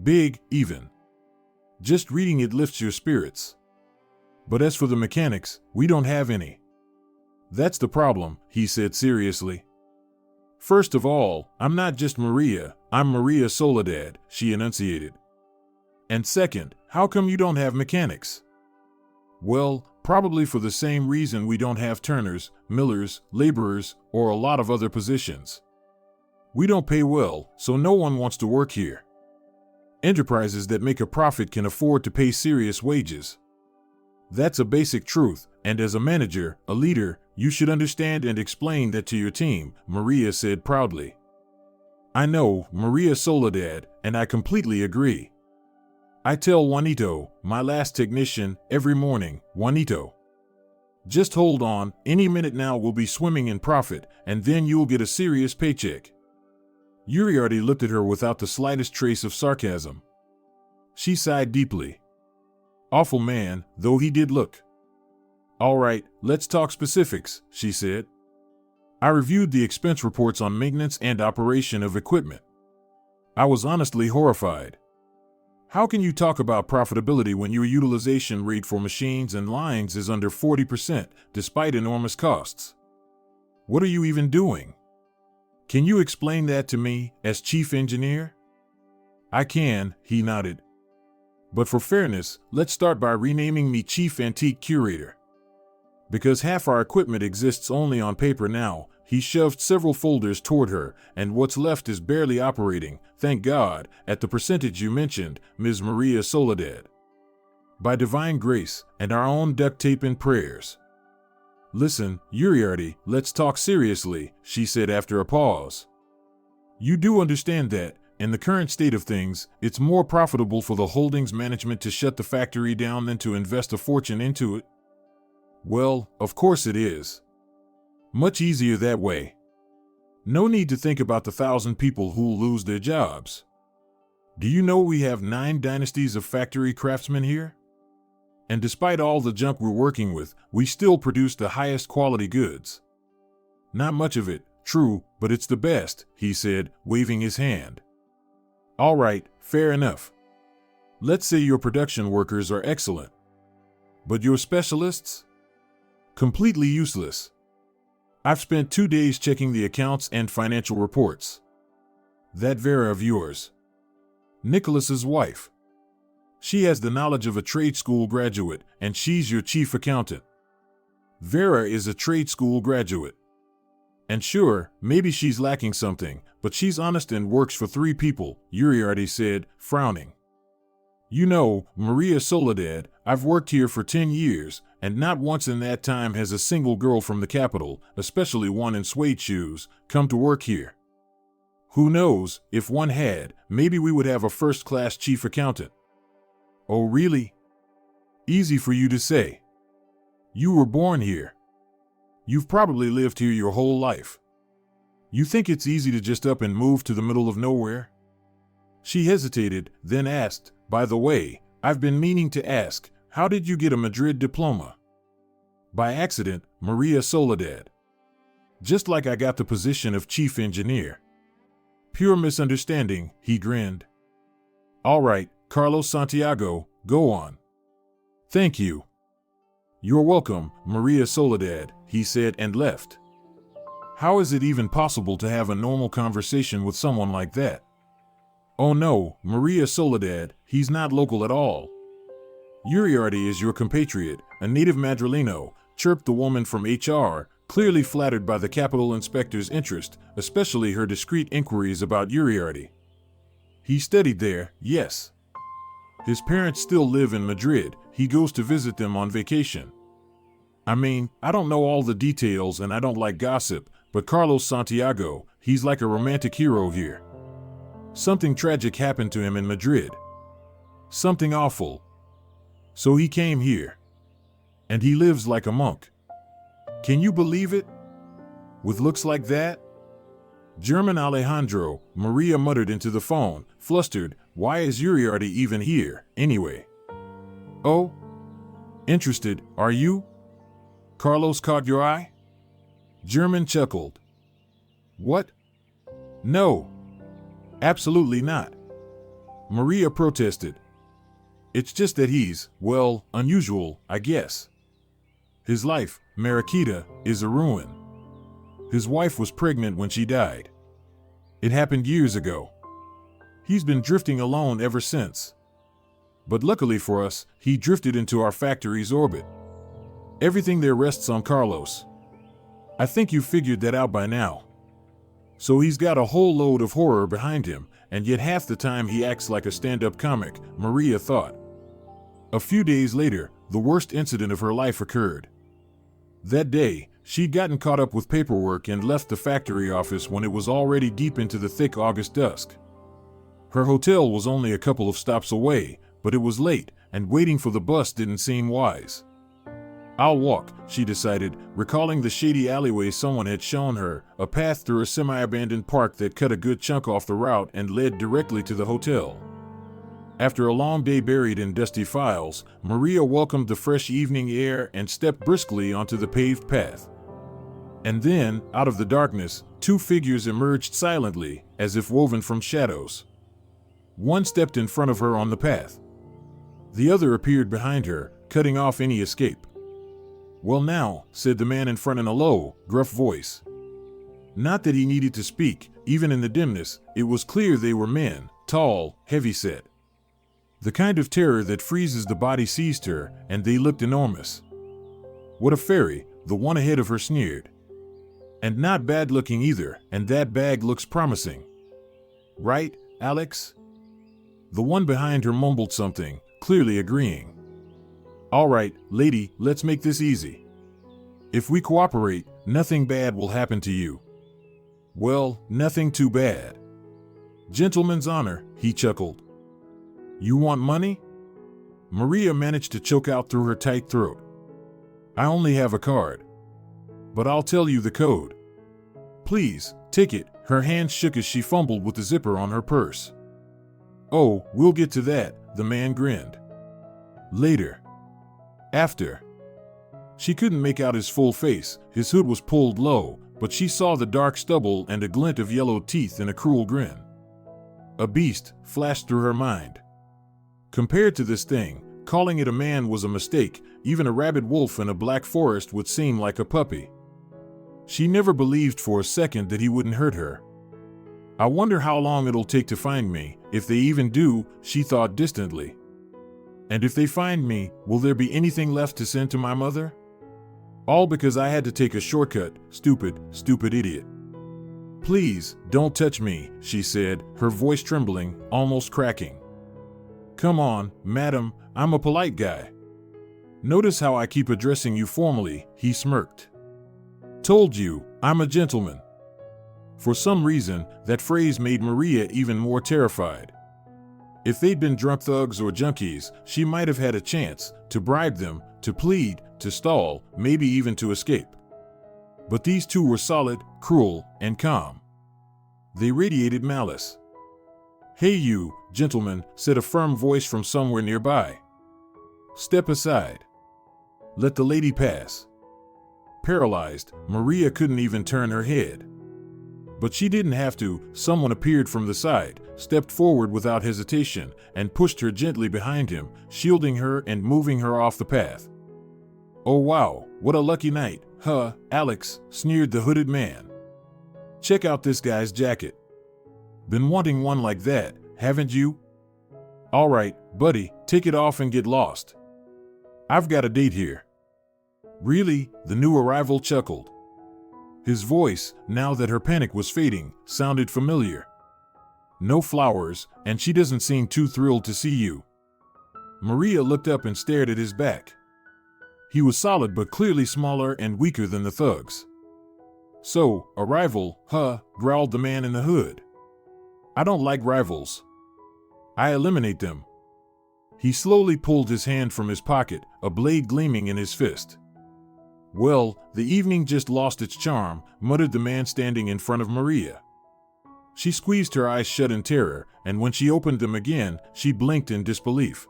Speaker 2: Big, even. Just reading it lifts your spirits. But as for the mechanics, we don't have any. That's the problem, he said seriously. First of all, I'm not just Maria, I'm Maria Soladad, she enunciated. And second, how come you don't have mechanics? Well, probably for the same reason we don't have turners, millers, laborers, or a lot of other positions. We don't pay well, so no one wants to work here. Enterprises that make a profit can afford to pay serious wages. That's a basic truth, and as a manager, a leader, you should understand and explain that to your team, Maria said proudly. I know, Maria Soladad, and I completely agree. I tell Juanito, my last technician, every morning, Juanito. Just hold on, any minute now we'll be swimming in profit, and then you'll get a serious paycheck. Yuriardi looked at her without the slightest trace of sarcasm. She sighed deeply. Awful man, though he did look. All right, let's talk specifics, she said. I reviewed the expense reports on maintenance and operation of equipment. I was honestly horrified. How can you talk about profitability when your utilization rate for machines and lines is under 40%, despite enormous costs? What are you even doing? Can you explain that to me, as chief engineer? I can, he nodded. But for fairness, let's start by renaming me chief antique curator. Because half our equipment exists only on paper now, he shoved several folders toward her, and what's left is barely operating, thank God, at the percentage you mentioned, Ms. Maria Soladad. By divine grace, and our own duct tape and prayers. Listen, Yuriardi, let's talk seriously, she said after a pause. You do understand that, in the current state of things, it's more profitable for the holdings management to shut the factory down than to invest a fortune into it? Well, of course it is. Much easier that way. No need to think about the 1,000 people who'll lose their jobs. Do you know we have 9 dynasties of factory craftsmen here? And despite all the junk we're working with, we still produce the highest quality goods. Not much of it, true, but it's the best, he said, waving his hand. All right, fair enough. Let's say your production workers are excellent. But your specialists? Completely useless. I've spent 2 days checking the accounts and financial reports. That Vera of yours. Nicholas's wife. She has the knowledge of a trade school graduate, and she's your chief accountant. Vera is a trade school graduate. And sure, maybe she's lacking something, but she's honest and works for 3 people, Yuriardi said, frowning. You know, Maria Soladad, I've worked here for 10 years, and not once in that time has a single girl from the capital, especially one in suede shoes, come to work here. Who knows, if one had, maybe we would have a first-class chief accountant. Oh really? Easy for you to say. You were born here. You've probably lived here your whole life. You think it's easy to just up and move to the middle of nowhere? She hesitated, then asked, by the way, I've been meaning to ask, how did you get a Madrid diploma? By accident, Maria Soladad. Just like I got the position of chief engineer. Pure misunderstanding, he grinned. All right, Carlos Santiago, go on. Thank you. You're welcome, Maria Soladad, he said and left. How is it even possible to have a normal conversation with someone like that? Oh no, Maria Soladad, he's not local at all. Yuriardi is your compatriot, a native Madrileno, chirped the woman from HR, clearly flattered by the capital inspector's interest, especially her discreet inquiries about Yuriardi. He studied there, yes. His parents still live in Madrid. He goes to visit them on vacation. I mean, I don't know all the details and I don't like gossip, but Carlos Santiago, he's like a romantic hero here. Something tragic happened to him in Madrid. Something awful. So he came here. And he lives like a monk. Can you believe it? With looks like that? German Alejandro, Maria muttered into the phone, flustered. Why is Yuriardi even here, anyway? Oh? Interested, are you? Carlos caught your eye? German chuckled. What? No. Absolutely not. Maria protested. It's just that he's, well, unusual, I guess. His life, Mariquita, is a ruin. His wife was pregnant when she died. It happened years ago. He's been drifting alone ever since. But luckily for us, he drifted into our factory's orbit. Everything there rests on Carlos. I think you figured that out by now. So he's got a whole load of horror behind him, and yet half the time he acts like a stand-up comic, Maria thought. A few days later, the worst incident of her life occurred. That day, she'd gotten caught up with paperwork and left the factory office when it was already deep into the thick August dusk. Her hotel was only a couple of stops away, but it was late, and waiting for the bus didn't seem wise. I'll walk, she decided, recalling the shady alleyway someone had shown her, a path through a semi-abandoned park that cut a good chunk off the route and led directly to the hotel. After a long day buried in dusty files, Maria welcomed the fresh evening air and stepped briskly onto the paved path. And then, out of the darkness, two figures emerged silently, as if woven from shadows. One stepped in front of her on the path. The other appeared behind her, cutting off any escape. "Well now," said the man in front in a low, gruff voice. Not that he needed to speak, even in the dimness, it was clear they were men, tall, heavy-set. The kind of terror that freezes the body seized her, and they looked enormous. "What a fairy," the one ahead of her sneered. "And not bad-looking either, and that bag looks promising. Right, Alex?" The one behind her mumbled something, clearly agreeing. "All right, lady, let's make this easy. If we cooperate, nothing bad will happen to you." "Well, nothing too bad." "Gentleman's honor," he chuckled. "You want money?" Maria managed to choke out through her tight throat. "I only have a card. But I'll tell you the code." "Please, take it." Her hands shook as she fumbled with the zipper on her purse. "Oh, we'll get to that," the man grinned. "Later. After." She couldn't make out his full face, his hood was pulled low, but she saw the dark stubble and a glint of yellow teeth in a cruel grin. A beast flashed through her mind. Compared to this thing, calling it a man was a mistake. Even a rabid wolf in a black forest would seem like a puppy. She never believed for a second that he wouldn't hurt her. "I wonder how long it'll take to find me, if they even do," she thought distantly. "And if they find me, will there be anything left to send to my mother? All because I had to take a shortcut, stupid, stupid idiot." "Please, don't touch me," she said, her voice trembling, almost cracking. "Come on, madam, I'm a polite guy. Notice how I keep addressing you formally," he smirked. "Told you, I'm a gentleman." For some reason, that phrase made Maria even more terrified. If they'd been drunk thugs or junkies, she might have had a chance to bribe them, to plead, to stall, maybe even to escape. But these two were solid, cruel, and calm. They radiated malice. "Hey you, gentlemen," said a firm voice from somewhere nearby. "Step aside. Let the lady pass." Paralyzed, Maria couldn't even turn her head. But she didn't have to. Someone appeared from the side, stepped forward without hesitation, and pushed her gently behind him, shielding her and moving her off the path. "Oh wow, what a lucky night, huh, Alex," sneered the hooded man. Check out this guy's jacket. Been wanting one like that, haven't you? All right, buddy, take it off and get lost. I've got a date here. Really? The new arrival chuckled. His voice, now that her panic was fading, sounded familiar. No flowers, and she doesn't seem too thrilled to see you. Maria looked up and stared at his back. He was solid but clearly smaller and weaker than the thugs. So, a rival, huh, growled the man in the hood. I don't like rivals. I eliminate them. He slowly pulled his hand from his pocket, a blade gleaming in his fist. Well, the evening just lost its charm, muttered the man standing in front of Maria. She squeezed her eyes shut in terror, and when she opened them again, she blinked in disbelief.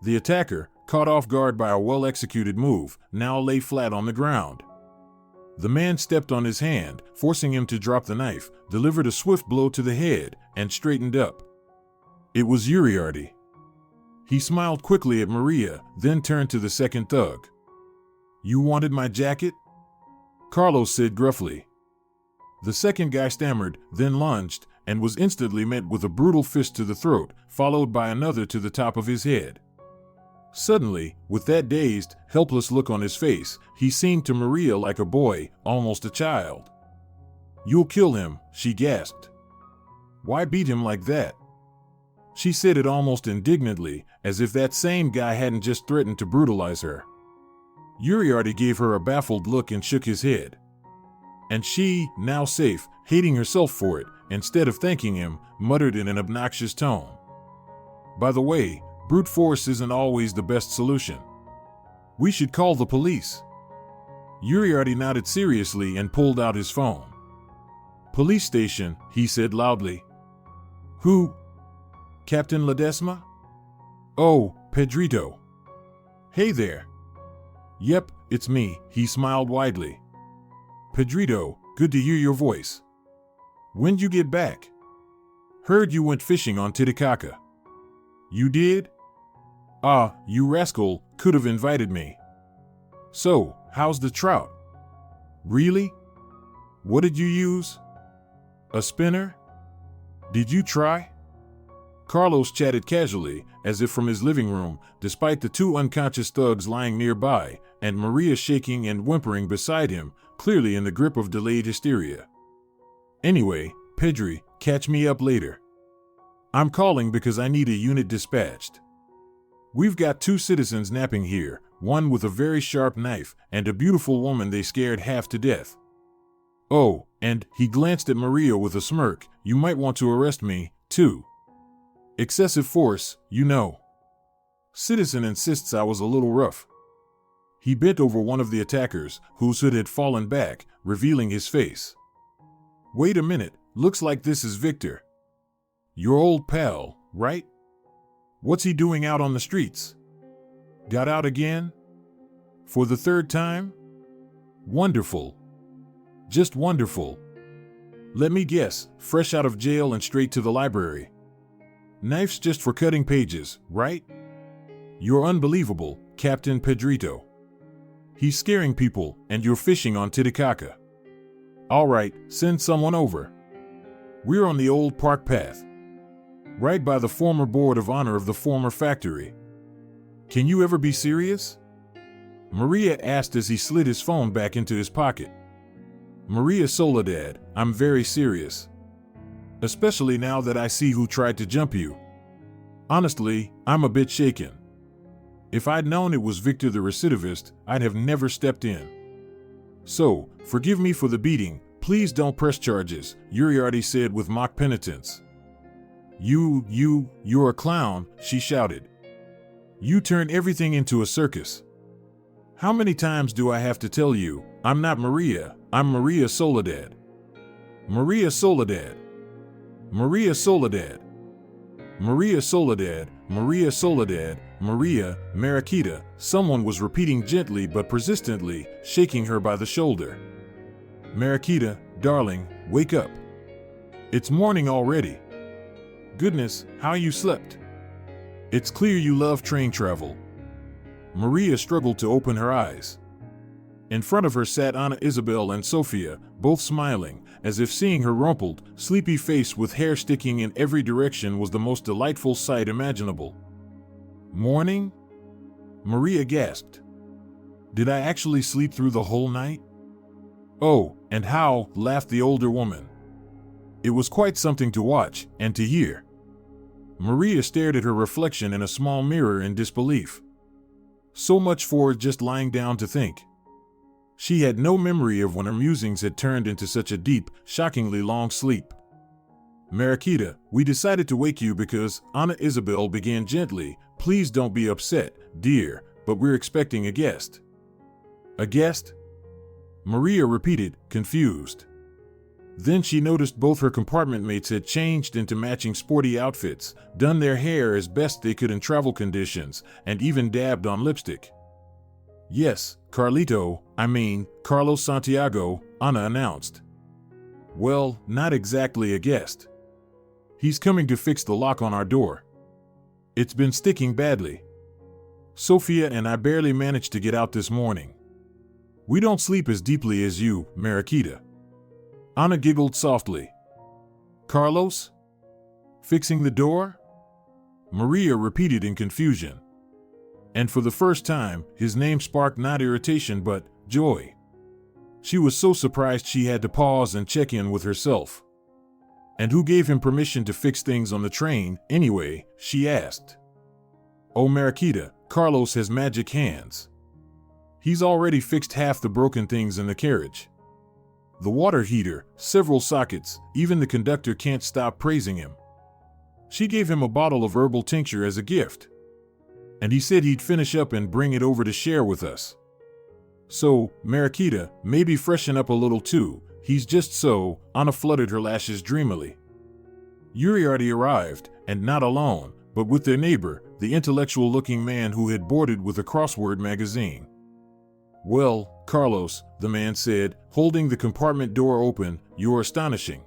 Speaker 2: The attacker, caught off guard by a well-executed move, now lay flat on the ground. The man stepped on his hand, forcing him to drop the knife, delivered a swift blow to the head, and straightened up. It was Yuriardi. He smiled quickly at Maria, then turned to the second thug. You wanted my jacket? Carlos said gruffly. The second guy stammered, then lunged, and was instantly met with a brutal fist to the throat, followed by another to the top of his head. Suddenly, with that dazed, helpless look on his face, he seemed to Maria like a boy, almost a child. You'll kill him, she gasped. Why beat him like that? She said it almost indignantly, as if that same guy hadn't just threatened to brutalize her. Yuriardi gave her a baffled look and shook his head. And she, now safe, hating herself for it, instead of thanking him, muttered in an obnoxious tone. By the way, brute force isn't always the best solution. We should call the police. Yuriardi nodded seriously and pulled out his phone. Police station, he said loudly. Who? Captain Ledesma? Oh, Pedrito. Hey there. Yep, it's me, he smiled widely. Pedrito, good to hear your voice. When'd you get back? Heard you went fishing on Titicaca. You did? Ah, you rascal, could have invited me. So, how's the trout? Really? What did you use? A spinner? Did you try? Carlos chatted casually, as if from his living room, despite the two unconscious thugs lying nearby, and Maria shaking and whimpering beside him, clearly in the grip of delayed hysteria. Anyway, Pedri, catch me up later. I'm calling because I need a unit dispatched. We've got 2 citizens napping here, one with a very sharp knife, and a beautiful woman they scared half to death. Oh, and, he glanced at Maria with a smirk, you might want to arrest me, too. Excessive force, you know. Citizen insists I was a little rough. He bent over one of the attackers, whose hood had fallen back, revealing his face. Wait a minute, looks like this is Victor. Your old pal, right? What's he doing out on the streets? Got out again? For the 3rd time? Wonderful. Just wonderful. Let me guess, fresh out of jail and straight to the library. Knife's just for cutting pages, right? You're unbelievable, Captain Pedrito. He's scaring people, and you're fishing on Titicaca. All right, send someone over. We're on the old park path. Right by the former board of honor of the former factory. Can you ever be serious? Maria asked as he slid his phone back into his pocket. Maria Soladad, I'm very serious. Especially now that I see who tried to jump you. Honestly, I'm a bit shaken. If I'd known it was Victor the recidivist, I'd have never stepped in. So, forgive me for the beating, please don't press charges, Yuriardi said with mock penitence. You're a clown, she shouted. You turned everything into a circus. How many times do I have to tell you, I'm not Maria, I'm Maria Soladad. Maria Soladad. Maria Soladad. Maria Soladad, Maria Soladad, Maria, Mariquita, someone was repeating gently but persistently, shaking her by the shoulder. Mariquita, darling, wake up. It's morning already. Goodness, how you slept. It's clear you love train travel. Maria struggled to open her eyes. In front of her sat Anna Isabel and Sophia, both smiling, as if seeing her rumpled, sleepy face with hair sticking in every direction was the most delightful sight imaginable. "Morning?" Maria gasped. "Did I actually sleep through the whole night?" "Oh, and how," laughed the older woman. It was quite something to watch and to hear. Maria stared at her reflection in a small mirror in disbelief. So much for just lying down to think. She had no memory of when her musings had turned into such a deep, shockingly long sleep. "Mariquita, we decided to wake you because," Anna Isabel began gently, "please don't be upset, dear, but we're expecting a guest." "A guest?" Maria repeated, confused. Then she noticed both her compartment mates had changed into matching sporty outfits, done their hair as best they could in travel conditions, and even dabbed on lipstick. "Yes, Carlos Santiago," Anna announced. "Well, not exactly a guest. He's coming to fix the lock on our door. It's been sticking badly. Sophia and I barely managed to get out this morning. We don't sleep as deeply as you, Mariquita." Anna giggled softly. "Carlos? Fixing the door?" Maria repeated in confusion. And for the first time, his name sparked not irritation but joy. She was so surprised she had to pause and check in with herself. "And who gave him permission to fix things on the train, anyway?" she asked. "Oh, Mariquita, Carlos has magic hands. He's already fixed half the broken things in the carriage. The water heater, several sockets, even the conductor can't stop praising him. She gave him a bottle of herbal tincture as a gift. And he said he'd finish up and bring it over to share with us. So, Mariquita, maybe freshen up a little too. He's just so," Anna fluttered her lashes dreamily. Yuriardi arrived, and not alone, but with their neighbor, the intellectual-looking man who had boarded with a crossword magazine. "Well, Carlos," the man said, holding the compartment door open, "you're astonishing.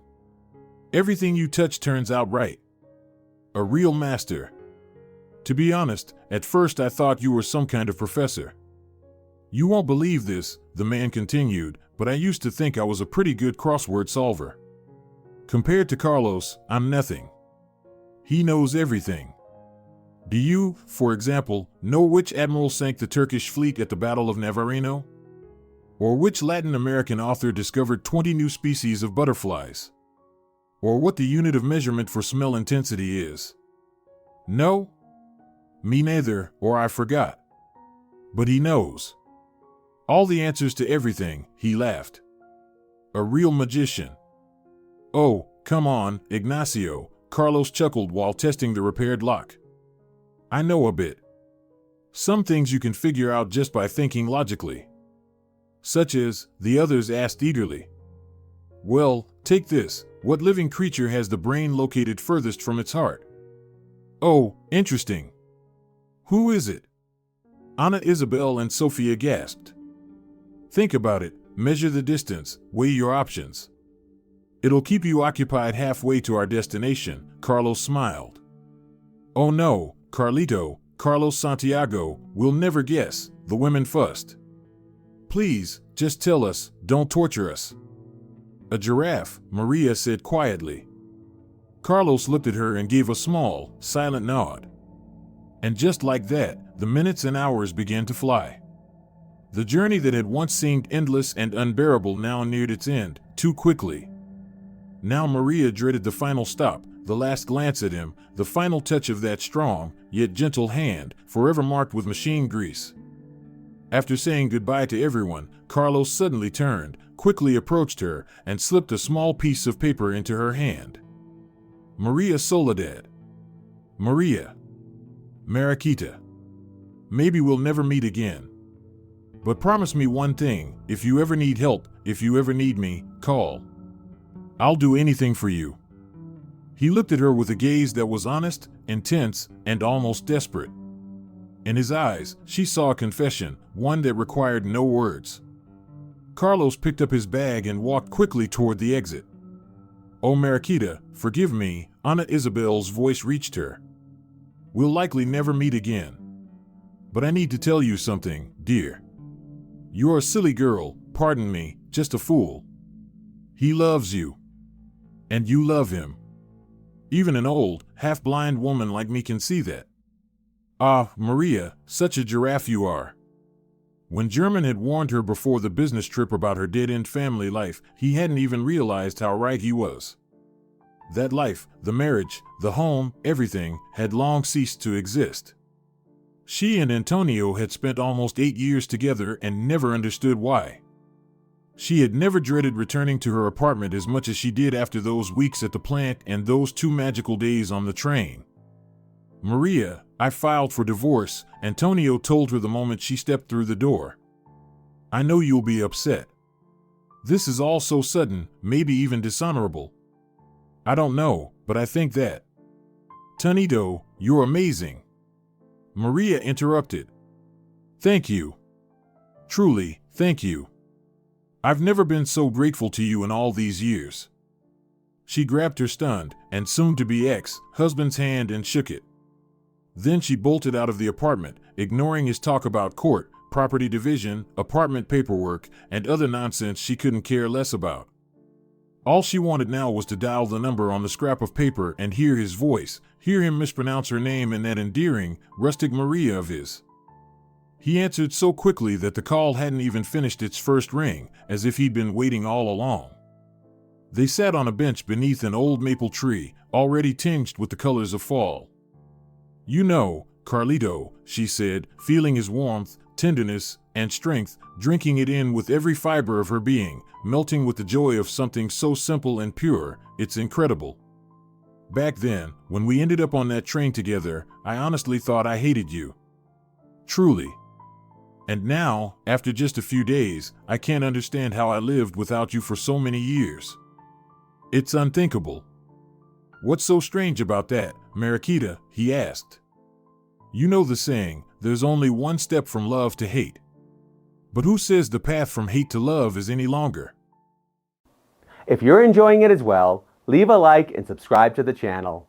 Speaker 2: Everything you touch turns out right. A real master. To be honest, at first I thought you were some kind of professor. You won't believe this," the man continued, "but I used to think I was a pretty good crossword solver. Compared to Carlos, I'm nothing. He knows everything. Do you, for example, know which admiral sank the Turkish fleet at the Battle of Navarino? Or which Latin American author discovered 20 new species of butterflies? Or what the unit of measurement for smell intensity is? No? Me neither, or I forgot. But he knows. All the answers to everything," he laughed. "A real magician." "Oh, come on, Ignacio," Carlos chuckled while testing the repaired lock. "I know a bit. Some things you can figure out just by thinking logically." "Such as?" the others asked eagerly. "Well, take this. What living creature has the brain located furthest from its heart?" "Oh, interesting. Who is it?" Anna Isabel and Sophia gasped. "Think about it, measure the distance, weigh your options. It'll keep you occupied halfway to our destination," Carlos smiled. "Oh no, Carlos Santiago, we'll never guess," the women fussed. "Please, just tell us, don't torture us." "A giraffe," Maria said quietly. Carlos looked at her and gave a small, silent nod. And just like that, the minutes and hours began to fly. The journey that had once seemed endless and unbearable now neared its end, too quickly. Now Maria dreaded the final stop, the last glance at him, the final touch of that strong, yet gentle hand, forever marked with machine grease. After saying goodbye to everyone, Carlos suddenly turned, quickly approached her, and slipped a small piece of paper into her hand. "Maria Soladad. Maria. Mariquita. Maybe we'll never meet again. But promise me one thing, if you ever need help, if you ever need me, call. I'll do anything for you." He looked at her with a gaze that was honest, intense, and almost desperate. In his eyes, she saw a confession, one that required no words. Carlos picked up his bag and walked quickly toward the exit. "Oh, Mariquita, forgive me," Anna Isabel's voice reached her. "We'll likely never meet again. But I need to tell you something, dear. You're a silly girl, pardon me, just a fool. He loves you. And you love him. Even an old, half-blind woman like me can see that. Ah, Maria, such a giraffe you are. When German had warned her before the business trip about her dead-end family life, he hadn't even realized how right he was. That life, the marriage, the home, everything, had long ceased to exist. She and Antonio had spent almost 8 years together and never understood why. She had never dreaded returning to her apartment as much as she did after those weeks at the plant and those 2 magical days on the train. Maria, I filed for divorce, Antonio told her the moment she stepped through the door. I know you'll be upset. This is all so sudden, maybe even dishonorable. I don't know, but I think that. Tonito, you're amazing. Maria interrupted. Thank you. Truly, thank you. I've never been so grateful to you in all these years. She grabbed her stunned, and soon-to-be ex-husband's hand and shook it. Then she bolted out of the apartment, ignoring his talk about court, property division, apartment paperwork, and other nonsense she couldn't care less about. All she wanted now was to dial the number on the scrap of paper and hear his voice, hear him mispronounce her name in that endearing, rustic Maria of his. He answered so quickly that the call hadn't even finished its first ring, as if he'd been waiting all along. They sat on a bench beneath an old maple tree, already tinged with the colors of fall. You know, Carlito, she said, feeling his warmth, tenderness, and strength, drinking it in with every fiber of her being, melting with the joy of something so simple and pure, it's incredible. Back then, when we ended up on that train together, I honestly thought I hated you. Truly. And now, after just a few days, I can't understand how I lived without you for so many years. It's unthinkable. What's so strange about that, Mariquita? He asked. You know the saying, there's only one step from love to hate. But who says the path from hate to love is any longer?
Speaker 1: If you're enjoying it as well, leave a like and subscribe to the channel.